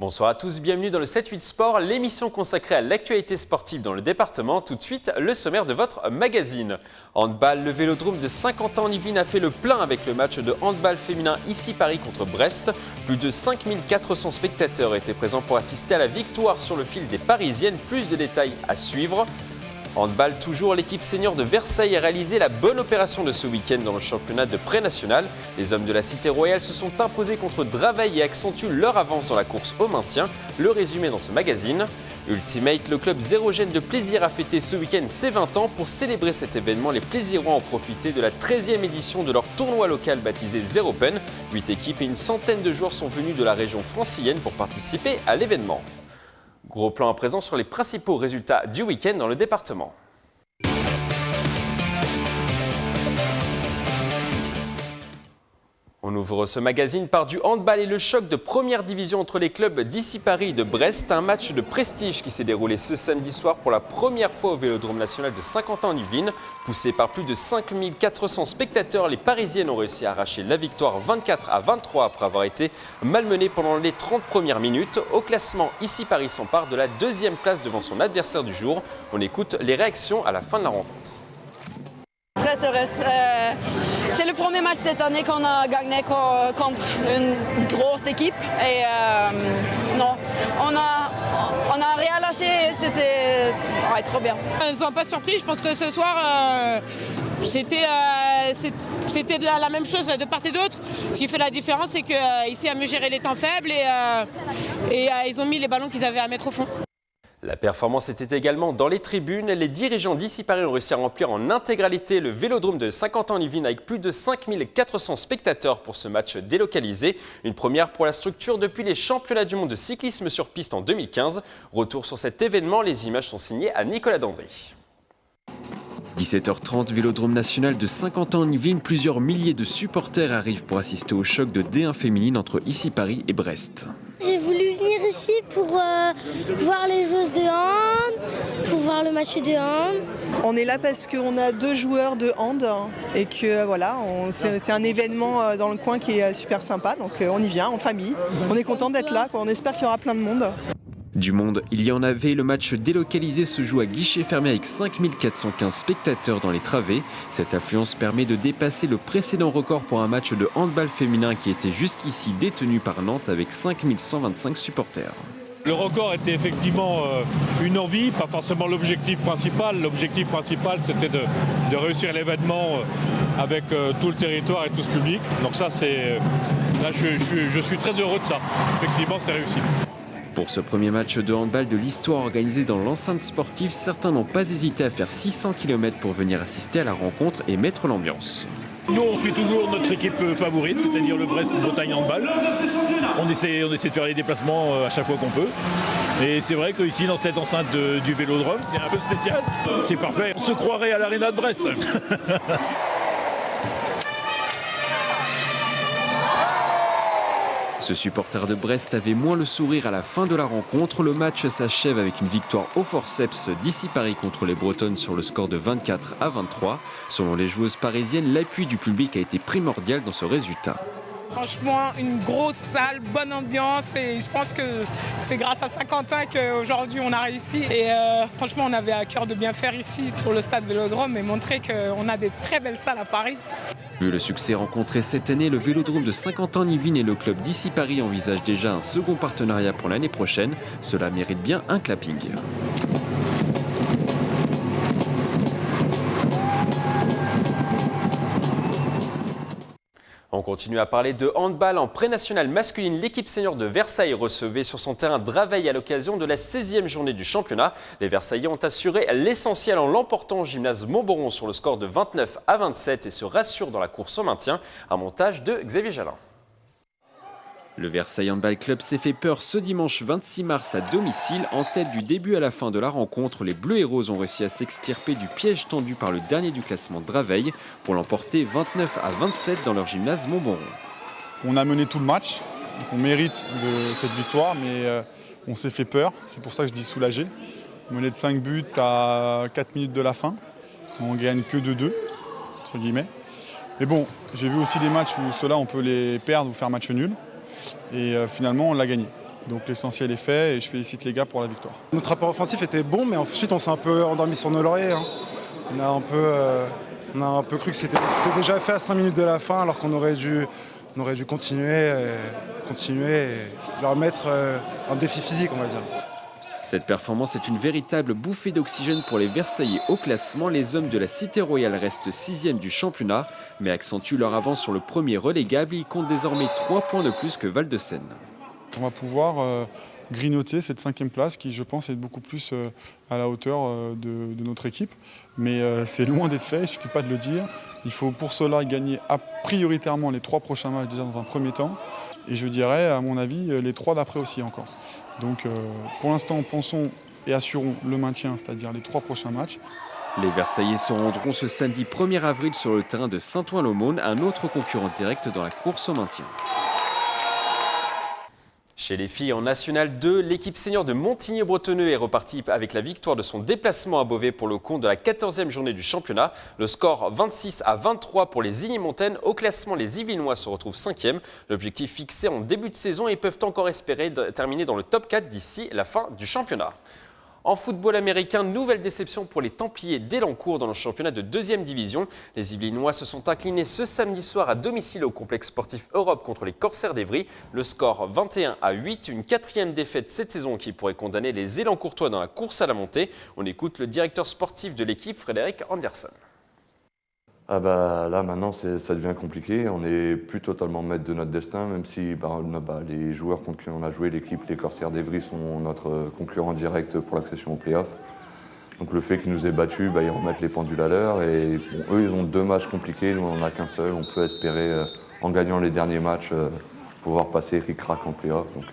Bonsoir à tous, bienvenue dans le 7-8 Sport, l'émission consacrée à l'actualité sportive dans le département. Tout de suite, le sommaire de votre magazine. Handball, le Vélodrome de Saint-Quentin-en-Yvelines a fait le plein avec le match de handball féminin ici Paris contre Brest. Plus de 5400 spectateurs étaient présents pour assister à la victoire sur le fil des Parisiennes. Plus de détails à suivre. Handball toujours, l'équipe senior de Versailles a réalisé la bonne opération de ce week-end dans le championnat de pré-national. Les hommes de la Cité Royale se sont imposés contre Draveil et accentuent leur avance dans la course au maintien. Le résumé dans ce magazine. Ultimate, le club zérogène de plaisir a fêté ce week-end ses 20 ans. Pour célébrer cet événement, les plaisirois ont profité de la 13e édition de leur tournoi local baptisé Zero Pen. 8 équipes et une centaine de joueurs sont venus de la région francilienne pour participer à l'événement. Gros plan à présent sur les principaux résultats du week-end dans le département. On ouvre ce magazine par du handball et le choc de première division entre les clubs d'ici Paris et de Brest. Un match de prestige qui s'est déroulé ce samedi soir pour la première fois au Vélodrome national de Saint-Quentin-en-Yvelines. Poussés par plus de 5400 spectateurs, les Parisiennes ont réussi à arracher la victoire 24-23 après avoir été malmenées pendant les 30 premières minutes. Au classement, ici Paris s'empare de la 2e place devant son adversaire du jour. On écoute les réactions à la fin de la rencontre. Très heureuse. C'est le premier match cette année qu'on a gagné contre une grosse équipe. Et non, on a rien lâché. C'était trop bien. Ne sois pas surpris. Je pense que ce soir, c'était de la même chose de part et d'autre. Ce qui fait la différence, c'est qu'ici, à mieux gérer les temps faibles et ils ont mis les ballons qu'ils avaient à mettre au fond. La performance était également dans les tribunes. Les dirigeants d'ici Paris ont réussi à remplir en intégralité le Vélodrome de Saint-Quentin-en-Yvelines avec plus de 5400 spectateurs pour ce match délocalisé. Une première pour la structure depuis les championnats du monde de cyclisme sur piste en 2015. Retour sur cet événement, les images sont signées à Nicolas Dandry. 17h30, Vélodrome national de Saint-Quentin-en-Yvelines, plusieurs milliers de supporters arrivent pour assister au choc de D1 féminine entre ici Paris et Brest. J'ai voulu venir ici pour voir les joueuses de hand, pour voir le match de hand. On est là parce qu'on a 2 joueurs de hand et que voilà, c'est un événement dans le coin qui est super sympa, donc on y vient en famille. On est content d'être là, on espère qu'il y aura plein de monde. Du monde, il y en avait. Le match délocalisé se joue à guichet fermé avec 5415 spectateurs dans les travées. Cette affluence permet de dépasser le précédent record pour un match de handball féminin qui était jusqu'ici détenu par Nantes avec 5125 supporters. Le record était effectivement une envie, pas forcément l'objectif principal. L'objectif principal, c'était de réussir l'événement avec tout le territoire et tout ce public. Donc ça, là, je suis très heureux de ça. Effectivement, c'est réussi. Pour ce premier match de handball de l'histoire organisé dans l'enceinte sportive, certains n'ont pas hésité à faire 600 km pour venir assister à la rencontre et mettre l'ambiance. Nous, on suit toujours notre équipe favorite, c'est-à-dire le Brest-Bretagne Handball. On essaie de faire les déplacements à chaque fois qu'on peut. Et c'est vrai qu'ici, dans cette enceinte du Vélodrome, c'est un peu spécial. C'est parfait. On se croirait à l'Arena de Brest. Ce supporter de Brest avait moins le sourire à la fin de la rencontre. Le match s'achève avec une victoire au forceps d'ici Paris contre les Bretonnes sur le score de 24-23. Selon les joueuses parisiennes, l'appui du public a été primordial dans ce résultat. Franchement, une grosse salle, bonne ambiance et je pense que c'est grâce à Saint-Quentin qu'aujourd'hui on a réussi. Et franchement, on avait à cœur de bien faire ici sur le stade Vélodrome et montrer qu'on a des très belles salles à Paris. Vu le succès rencontré cette année, le Vélodrome de Saint-Quentin-en-Yvelines et le club d'ici Paris envisagent déjà un second partenariat pour l'année prochaine. Cela mérite bien un clapping. On continue à parler de handball en pré-national masculine. L'équipe senior de Versailles recevait sur son terrain Draveil à l'occasion de la 16e journée du championnat. Les Versaillais ont assuré l'essentiel en l'emportant au gymnase Montboron sur le score de 29-27 et se rassurent dans la course au maintien. Un montage de Xavier Jalin. Le Versailles Handball Club s'est fait peur ce dimanche 26 mars à domicile. En tête du début à la fin de la rencontre, les Bleus et Roses ont réussi à s'extirper du piège tendu par le dernier du classement Draveil pour l'emporter 29-27 dans leur gymnase Montboron. On a mené tout le match, donc on mérite de cette victoire, mais on s'est fait peur. C'est pour ça que je dis soulagé. On menait de 5 buts à 4 minutes de la fin. On gagne que de 2, entre guillemets. Mais bon, j'ai vu aussi des matchs où ceux-là, on peut les perdre ou faire match nul. Et finalement, on l'a gagné. Donc l'essentiel est fait et je félicite les gars pour la victoire. Notre rapport offensif était bon, mais ensuite on s'est un peu endormi sur nos lauriers. Hein. On a un peu cru que c'était déjà fait à 5 minutes de la fin, alors qu'on aurait dû continuer et leur mettre un défi physique, on va dire. Cette performance est une véritable bouffée d'oxygène pour les Versaillais au classement. Les hommes de la Cité Royale restent 6e du championnat, mais accentuent leur avance sur le premier relégable. Ils comptent désormais 3 points de plus que Val-de-Seine. On va pouvoir grignoter cette 5e place qui, je pense, est beaucoup plus à la hauteur de notre équipe. Mais c'est loin d'être fait, il ne suffit pas de le dire. Il faut pour cela gagner prioritairement les 3 prochains matchs déjà dans un premier temps. Et je dirais, à mon avis, les 3 d'après aussi encore. Donc pour l'instant, pensons et assurons le maintien, c'est-à-dire les 3 prochains matchs. Les Versaillais se rendront ce samedi 1er avril sur le terrain de Saint-Ouen-l'Aumône, un autre concurrent direct dans la course au maintien. Chez les filles en National 2, l'équipe senior de Montigny-Bretonneux est repartie avec la victoire de son déplacement à Beauvais pour le compte de la 14e journée du championnat. Le score 26-23 pour les Igny-Montaigne. Au classement, les Yvelinois se retrouvent 5e. L'objectif fixé en début de saison et peuvent encore espérer terminer dans le top 4 d'ici la fin du championnat. En football américain, nouvelle déception pour les Templiers d'Elancourt dans le championnat de 2e division. Les Yvelinois se sont inclinés ce samedi soir à domicile au complexe sportif Europe contre les Corsaires d'Evry. Le score 21-8, une 4e défaite cette saison qui pourrait condamner les Elancourtois dans la course à la montée. On écoute le directeur sportif de l'équipe, Frédéric Anderson. Là maintenant ça devient compliqué, on n'est plus totalement maître de notre destin, même si les joueurs contre qui on a joué, l'équipe, les Corsaires d'Evry sont notre concurrent direct pour l'accession au play-off. Donc le fait qu'ils nous aient battus, ils remettent les pendules à l'heure et eux ils ont 2 matchs compliqués, nous on n'en a qu'un seul, on peut espérer en gagnant les derniers matchs pouvoir passer ric-rac en play-off. Donc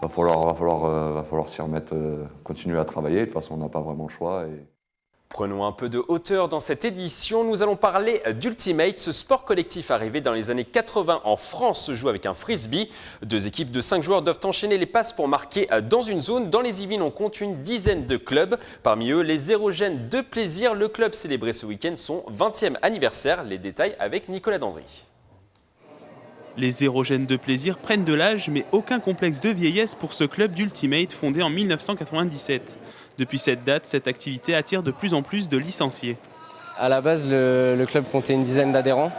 va falloir s'y remettre, continuer à travailler, de toute façon on n'a pas vraiment le choix. Prenons un peu de hauteur dans cette édition. Nous allons parler d'Ultimate. Ce sport collectif arrivé dans les années 80 en France se joue avec un frisbee. 2 équipes de 5 joueurs doivent enchaîner les passes pour marquer dans une zone. Dans les Yvelines, on compte une dizaine de clubs. Parmi eux, les Zérogènes de Plaisir. Le club célébré ce week-end son 20e anniversaire. Les détails avec Nicolas Dandry. Les Zérogènes de Plaisir prennent de l'âge, mais aucun complexe de vieillesse pour ce club d'Ultimate fondé en 1997. Depuis cette date, cette activité attire de plus en plus de licenciés. À la base, le club comptait une dizaine d'adhérents,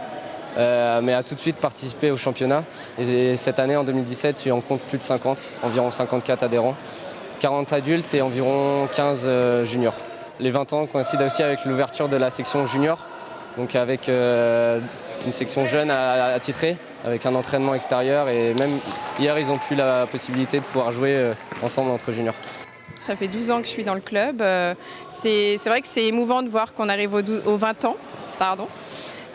mais a tout de suite participé au championnat. Et cette année, en 2017, il en compte plus de 50, environ 54 adhérents, 40 adultes et environ 15 juniors. Les 20 ans coïncident aussi avec l'ouverture de la section junior, donc avec une section jeune attitrée, avec un entraînement extérieur. Et même hier, ils ont eu la possibilité de pouvoir jouer ensemble entre juniors. Ça fait 12 ans que je suis dans le club. C'est vrai que c'est émouvant de voir qu'on arrive aux 20 ans.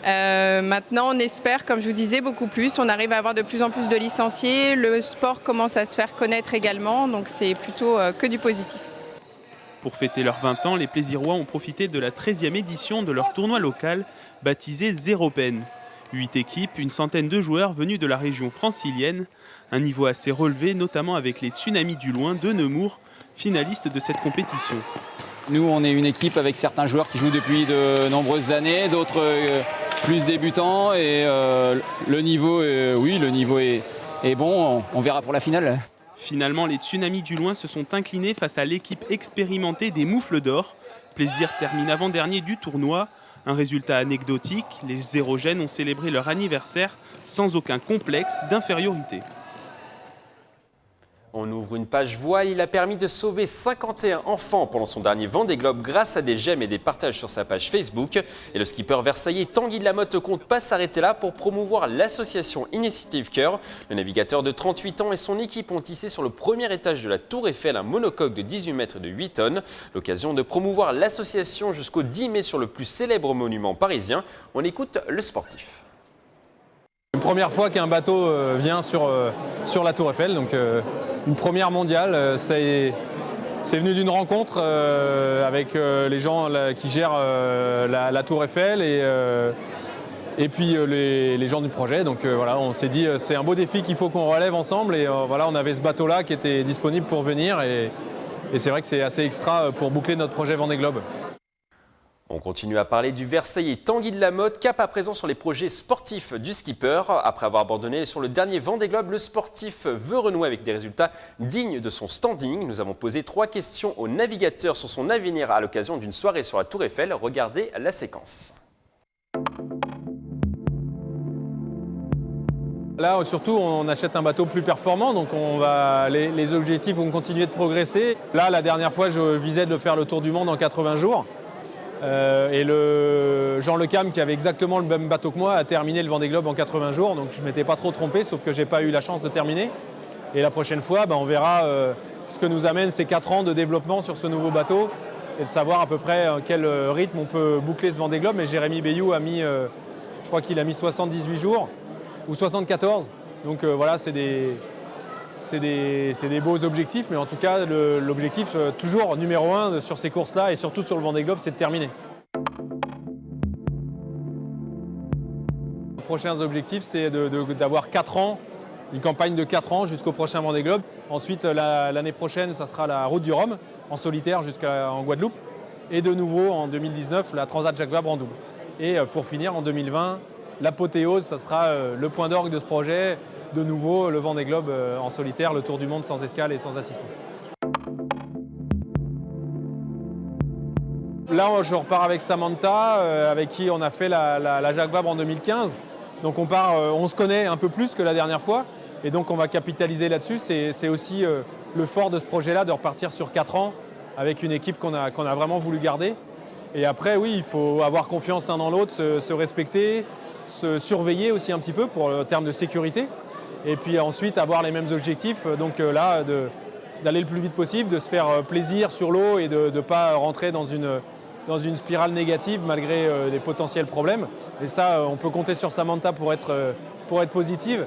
Maintenant, on espère, comme je vous disais, beaucoup plus. On arrive à avoir de plus en plus de licenciés. Le sport commence à se faire connaître également, donc c'est plutôt que du positif. Pour fêter leurs 20 ans, les Plaisirois ont profité de la 13e édition de leur tournoi local, baptisé Zéro Peine. 8 équipes, une centaine de joueurs venus de la région francilienne. Un niveau assez relevé, notamment avec les Tsunamis du Loing de Nemours, finalistes de cette compétition. Nous, on est une équipe avec certains joueurs qui jouent depuis de nombreuses années, d'autres plus débutants. Et le niveau est bon, on verra pour la finale. Finalement, les Tsunamis du Loing se sont inclinés face à l'équipe expérimentée des Moufles d'Or. Plaisir termine avant-dernier du tournoi. Un résultat anecdotique, les Zérogènes ont célébré leur anniversaire sans aucun complexe d'infériorité. On ouvre une page voile. Il a permis de sauver 51 enfants pendant son dernier Vendée Globe grâce à des j'aime et des partages sur sa page Facebook. Et le skipper versaillais Tanguy de Lamotte compte pas s'arrêter là pour promouvoir l'association Initiative Cœur. Le navigateur de 38 ans et son équipe ont tissé sur le premier étage de la Tour Eiffel un monocoque de 18 mètres et de 8 tonnes. L'occasion de promouvoir l'association jusqu'au 10 mai sur le plus célèbre monument parisien. On écoute le sportif. Une première fois qu'un bateau vient sur la Tour Eiffel, donc une première mondiale. C'est venu d'une rencontre avec les gens qui gèrent la Tour Eiffel et puis les gens du projet. Donc voilà, on s'est dit c'est un beau défi qu'il faut qu'on relève ensemble et voilà, on avait ce bateau-là qui était disponible pour venir et c'est vrai que c'est assez extra pour boucler notre projet Vendée Globe. On continue à parler du Versaillais Tanguy de la Motte, cap à présent sur les projets sportifs du skipper. Après avoir abandonné sur le dernier Vendée Globe, le sportif veut renouer avec des résultats dignes de son standing. Nous avons posé 3 questions au navigateur sur son avenir à l'occasion d'une soirée sur la Tour Eiffel. Regardez la séquence. Là, surtout, on achète un bateau plus performant, donc les objectifs vont continuer de progresser. Là, la dernière fois, je visais de faire le tour du monde en 80 jours. Et Jean Le Cam, qui avait exactement le même bateau que moi, a terminé le Vendée Globe en 80 jours. Donc je ne m'étais pas trop trompé, sauf que je n'ai pas eu la chance de terminer. Et la prochaine fois, on verra ce que nous amène ces 4 ans de développement sur ce nouveau bateau et de savoir à peu près quel rythme on peut boucler ce Vendée Globe. Mais Jérémy Bayou a mis, je crois qu'il a mis 78 jours ou 74. Donc voilà, c'est des beaux objectifs, mais en tout cas, l'objectif toujours numéro 1 sur ces courses-là et surtout sur le Vendée Globe, c'est de terminer. Les prochains objectifs, c'est d'avoir 4 ans, une campagne de 4 ans jusqu'au prochain Vendée Globe. Ensuite, l'année prochaine, ça sera la Route du Rhum, en solitaire jusqu'en Guadeloupe. Et de nouveau, en 2019, la Transat Jacques Vabre en double. Et pour finir, en 2020, l'apothéose, ça sera le point d'orgue de ce projet. De nouveau, le Vendée Globe en solitaire, le tour du monde sans escale et sans assistance. Là, je repars avec Samantha, avec qui on a fait la Jacques Vabre en 2015. Donc on se connaît un peu plus que la dernière fois. Et donc on va capitaliser là-dessus. C'est aussi le fort de ce projet-là, de repartir sur 4 ans avec une équipe qu'on a vraiment voulu garder. Et après, oui, il faut avoir confiance l'un dans l'autre, se respecter, se surveiller aussi un petit peu pour le terme de sécurité. Et puis ensuite avoir les mêmes objectifs, donc là d'aller le plus vite possible, de se faire plaisir sur l'eau et de ne pas rentrer dans une spirale négative malgré des potentiels problèmes. Et ça, on peut compter sur Samantha pour être positive.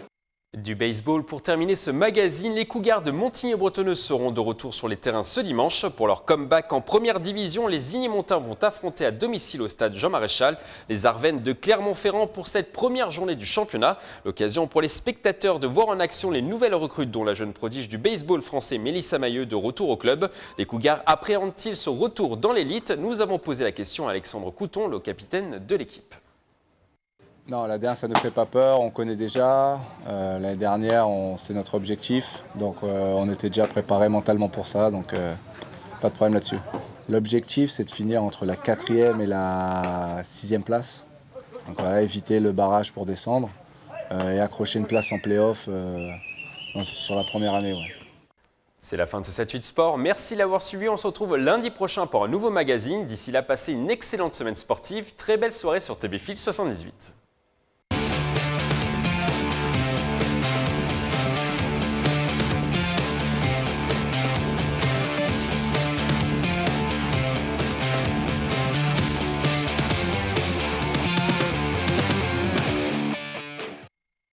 Du baseball pour terminer ce magazine, les Cougars de Montigny-Bretonneux seront de retour sur les terrains ce dimanche. Pour leur comeback en première division, les Ignémontins vont affronter à domicile au stade Jean Maréchal les Arvennes de Clermont-Ferrand pour cette première journée du championnat. L'occasion pour les spectateurs de voir en action les nouvelles recrues dont la jeune prodige du baseball français Mélissa Mailleux de retour au club. Les Cougars appréhendent-ils ce retour dans l'élite? Nous avons posé la question à Alexandre Couton, le capitaine de l'équipe. Non, la dernière, ça ne nous fait pas peur, on connaît déjà. L'année dernière, c'est notre objectif, donc on était déjà préparé mentalement pour ça, donc pas de problème là-dessus. L'objectif, c'est de finir entre la 4e et la 6e place. Donc voilà, éviter le barrage pour descendre et accrocher une place en play-off sur la première année. Ouais. C'est la fin de ce 7-8 Sport. Merci de l'avoir suivi. On se retrouve lundi prochain pour un nouveau magazine. D'ici là, passez une excellente semaine sportive. Très belle soirée sur TV Fil 78.